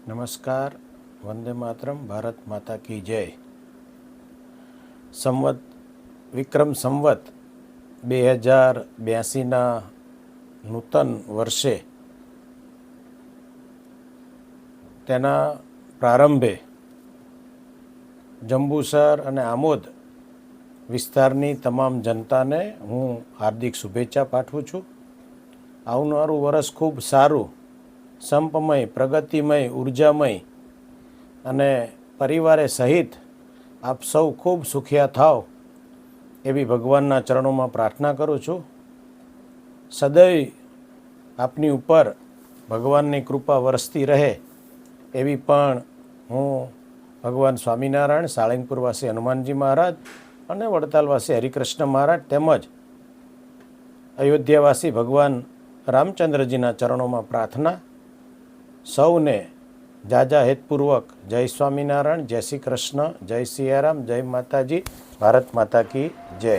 નમસ્કાર. વંદે માતરમ. ભારત માતા કી જય. સંવત વિક્રમ સંવત 2082ના નૂતન વર્ષે તેના પ્રારંભે જંબુસર અને આમોદ વિસ્તારની તમામ જનતાને હું હાર્દિક શુભેચ્છા પાઠવું છું. આવનારું વર્ષ ખૂબ સારું, સંપમય, પ્રગતિમય, ઉર્જામય અને પરિવારે સહિત આપ સૌ ખૂબ સુખિયા થાવ એવી ભગવાનના ચરણોમાં પ્રાર્થના કરું છું. સદૈવ આપની ઉપર ભગવાનની કૃપા વરસતી રહે એવી પણ હું ભગવાન સ્વામિનારાયણ, સાળંગપુરવાસી હનુમાનજી મહારાજ અને વડતાલવાસી હરિકૃષ્ણ મહારાજ તેમજ અયોધ્યાવાસી ભગવાન રામચંદ્રજીના ચરણોમાં પ્રાર્થના. સૌને જાજા હેતપૂર્વક જય સ્વામિનારાયણ, જય શ્રી કૃષ્ણ, જય સિયારામ, જય માતાજી, ભારત માતા કી જય.